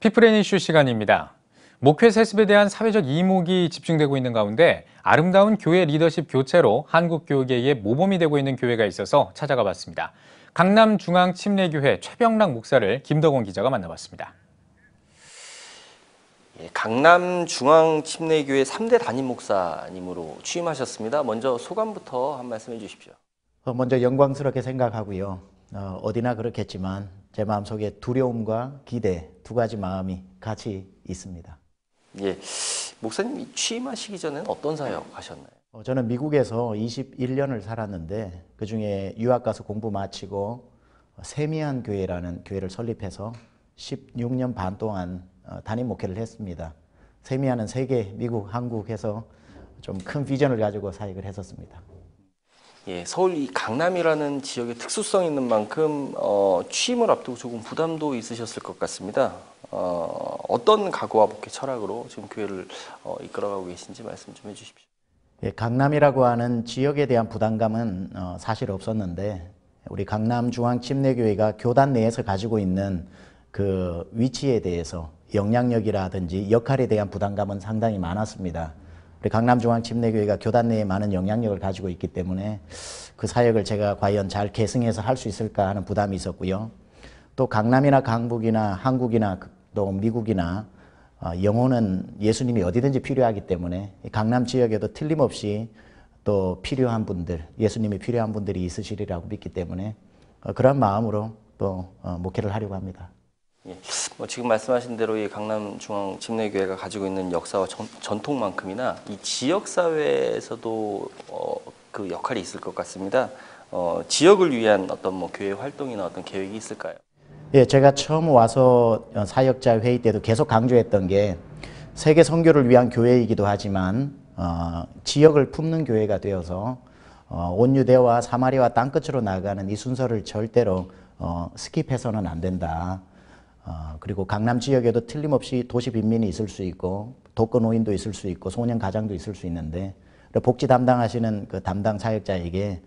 피플앤 이슈 시간입니다. 목회 세습에 대한 사회적 이목이 집중되고 있는 가운데 아름다운 교회 리더십 교체로 한국 교계의 모범이 되고 있는 교회가 있어서 찾아가 봤습니다. 강남중앙침례교회 최병락 목사를 김덕원 기자가 만나봤습니다. 강남중앙침례교회 3대 담임 목사님으로 취임하셨습니다. 먼저 소감부터 한 말씀 해주십시오. 먼저 영광스럽게 생각하고요. 어디나 그렇겠지만 제 마음속에 두려움과 기대 두 가지 마음이 같이 있습니다. 예, 목사님 취임하시기 전에는 어떤 사역 하셨나요? 저는 미국에서 21년을 살았는데 그중에 유학 가서 공부 마치고 세미한 교회라는 교회를 설립해서 16년 반 동안 담임 목회를 했습니다. 세미한은 세계, 미국, 한국에서 좀 큰 비전을 가지고 사역을 했었습니다. 예, 서울 이 강남이라는 지역의 특수성이 있는 만큼 취임을 앞두고 조금 부담도 있으셨을 것 같습니다. 어떤 각오와 목회 철학으로 지금 교회를 이끌어가고 계신지 말씀 좀 해주십시오. 예, 강남이라고 하는 지역에 대한 부담감은 사실 없었는데 우리 강남중앙침례교회가 교단 내에서 가지고 있는 그 위치에 대해서 영향력이라든지 역할에 대한 부담감은 상당히 많았습니다. 우리 강남중앙침례교회가 교단 내에 많은 영향력을 가지고 있기 때문에 그 사역을 제가 과연 잘 계승해서 할 수 있을까 하는 부담이 있었고요. 또 강남이나 강북이나 한국이나 또 미국이나 영혼은 예수님이 어디든지 필요하기 때문에 강남 지역에도 틀림없이 또 필요한 분들, 예수님이 필요한 분들이 있으시리라고 믿기 때문에 그런 마음으로 또 목회를 하려고 합니다. 예, 지금 말씀하신 대로 이 강남중앙침례교회가 가지고 있는 역사와 전통만큼이나 이 지역사회에서도 그 역할이 있을 것 같습니다. 지역을 위한 어떤 교회 활동이나 어떤 계획이 있을까요? 예, 제가 처음 와서 사역자 회의 때도 계속 강조했던 게 세계 선교를 위한 교회이기도 하지만 지역을 품는 교회가 되어서 온 유대와 사마리아 땅끝으로 나아가는 이 순서를 절대로 스킵해서는 안 된다. 그리고 강남 지역에도 틀림없이 도시 빈민이 있을 수 있고 독거노인도 있을 수 있고 소년 가장도 있을 수 있는데 복지 담당하시는 그 담당 사역자에게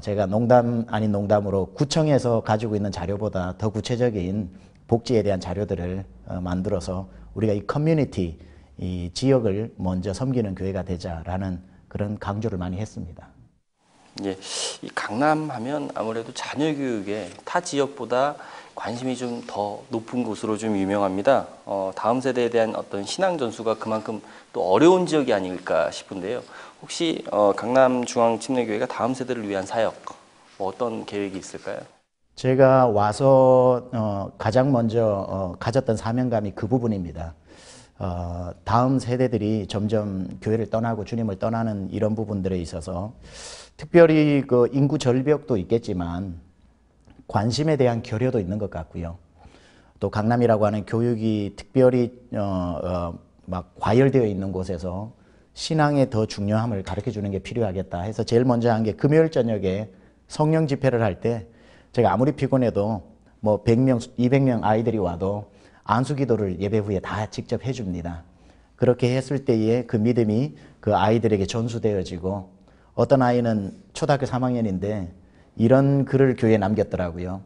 제가 농담 아닌 농담으로 구청에서 가지고 있는 자료보다 더 구체적인 복지에 대한 자료들을 만들어서 우리가 이 커뮤니티, 이 지역을 먼저 섬기는 교회가 되자라는 그런 강조를 많이 했습니다. 예, 이 강남하면 아무래도 자녀 교육에 타 지역보다 관심이 좀 더 높은 곳으로 좀 유명합니다. 다음 세대에 대한 어떤 신앙 전수가 그만큼 또 어려운 지역이 아닐까 싶은데요. 혹시 강남중앙침례교회가 다음 세대를 위한 사역 어떤 계획이 있을까요? 제가 와서 가장 먼저 가졌던 사명감이 그 부분입니다. 다음 세대들이 점점 교회를 떠나고 주님을 떠나는 이런 부분들에 있어서 특별히 그 인구 절벽도 있겠지만 관심에 대한 결여도 있는 것 같고요. 또 강남이라고 하는 교육이 특별히 막 과열되어 있는 곳에서 신앙의 더 중요함을 가르쳐 주는 게 필요하겠다 해서 제일 먼저 한 게 금요일 저녁에 성령 집회를 할 때 제가 아무리 피곤해도 뭐 100명, 200명 아이들이 와도 안수기도를 예배 후에 다 직접 해줍니다. 그렇게 했을 때에 그 믿음이 그 아이들에게 전수되어지고 어떤 아이는 초등학교 3학년인데 이런 글을 교회에 남겼더라고요.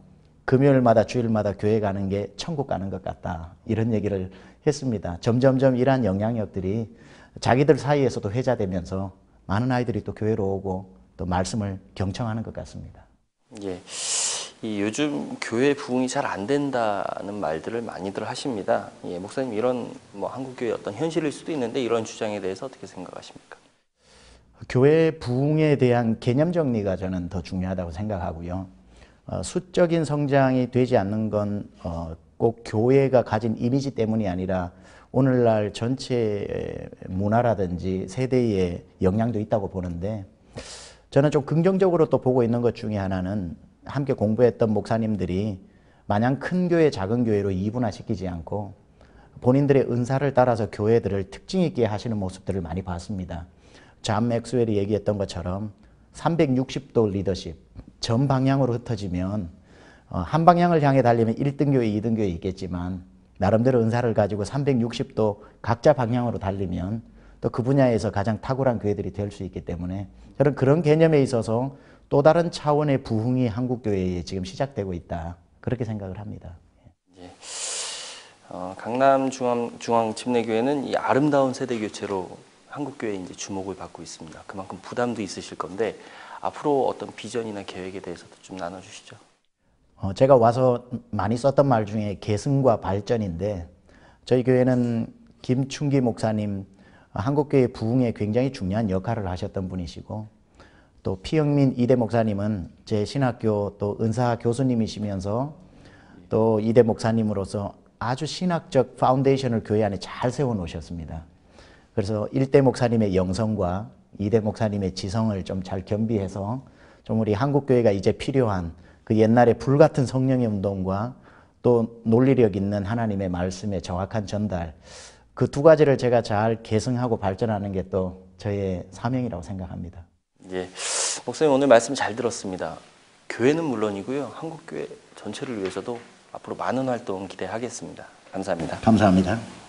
금요일마다 주일마다 교회 가는 게 천국 가는 것 같다. 이런 얘기를 했습니다. 점점점 이러한 영향력들이 자기들 사이에서도 회자되면서 많은 아이들이 또 교회로 오고 또 말씀을 경청하는 것 같습니다. 예, 이 요즘 교회 부흥이 잘 안 된다는 말들을 많이들 하십니다. 예, 목사님 이런 한국 교회 어떤 현실일 수도 있는데 이런 주장에 대해서 어떻게 생각하십니까? 교회 부흥에 대한 개념 정리가 저는 더 중요하다고 생각하고요. 수적인 성장이 되지 않는 건 꼭 교회가 가진 이미지 때문이 아니라 오늘날 전체 문화라든지 세대의 영향도 있다고 보는데 저는 좀 긍정적으로 또 보고 있는 것 중에 하나는 함께 공부했던 목사님들이 마냥 큰 교회, 작은 교회로 이분화시키지 않고 본인들의 은사를 따라서 교회들을 특징 있게 하시는 모습들을 많이 봤습니다. 존 맥스웰이 얘기했던 것처럼 360도 리더십, 전 방향으로 흩어지면 한 방향을 향해 달리면 1등 교회, 2등 교회 있겠지만 나름대로 은사를 가지고 360도 각자 방향으로 달리면 또 그 분야에서 가장 탁월한 교회들이 될 수 있기 때문에 저는 그런 개념에 있어서 또 다른 차원의 부흥이 한국 교회에 지금 시작되고 있다. 그렇게 생각을 합니다. 예. 강남중앙침례교회는 이 아름다운 세대 교체로 한국교회에 이제 주목을 받고 있습니다. 그만큼 부담도 있으실 건데 앞으로 어떤 비전이나 계획에 대해서도 좀 나눠주시죠. 제가 와서 많이 썼던 말 중에 계승과 발전인데 저희 교회는 김충기 목사님 한국교회 부흥에 굉장히 중요한 역할을 하셨던 분이시고 또 피영민 이대 목사님은 제 신학교 또 은사 교수님이시면서 또 이대 목사님으로서 아주 신학적 파운데이션을 교회 안에 잘 세워놓으셨습니다. 그래서 1대 목사님의 영성과 2대 목사님의 지성을 좀 잘 겸비해서 좀 우리 한국교회가 이제 필요한 그 옛날의 불같은 성령의 운동과 또 논리력 있는 하나님의 말씀의 정확한 전달 그 두 가지를 제가 잘 계승하고 발전하는 게 또 저의 사명이라고 생각합니다. 예, 목사님 오늘 말씀 잘 들었습니다. 교회는 물론이고요. 한국교회 전체를 위해서도 앞으로 많은 활동 기대하겠습니다. 감사합니다. 감사합니다.